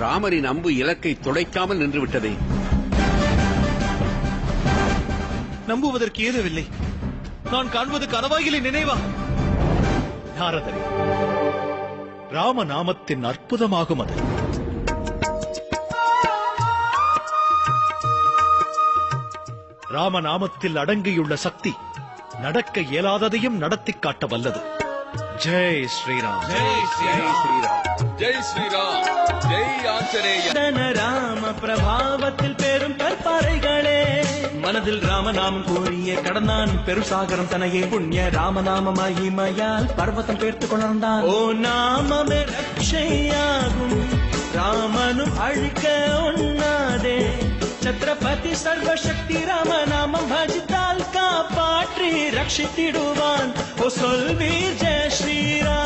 ராமரின் அம்பு இலக்கை துளைக்காமல் நின்றுவிட்டதே. நம்புவதற்கு ஏதுவில்லை. நான் காண்பது கனவாயிலே நினைவா? நாரதரே, ராமநாமத்தின் அற்புதமாகும் அது. ராமநாமத்தில் அடங்கியுள்ள சக்தி நடக்க இயலாததையும் நடத்தி காட்ட வல்லது. ஜெய் ஸ்ரீராம், ஜெய் ஸ்ரீராம், ஜெய் ஸ்ரீராம், ஜெய் ஆஞ்சநேய. ராம பிரபாவத்தில் பெரும் கற்பாறைகளே, மனதில் ராமநாமம் கூறிய கடந்தான் பெருசாகரம் தனையே. புண்ணிய ராமநாம மகிமையால் பர்வதம் பேர்த்து கொண்டான். ஓ நாமமே ரக்ஷையாகும், ராமனும் அழிக்க ஒண்ணாதே. छत्रपति सर्वशक्ति राम नामम भजिताल कापाट्री रक्षितिडुवान ओ सोल्वीर जय श्री राम.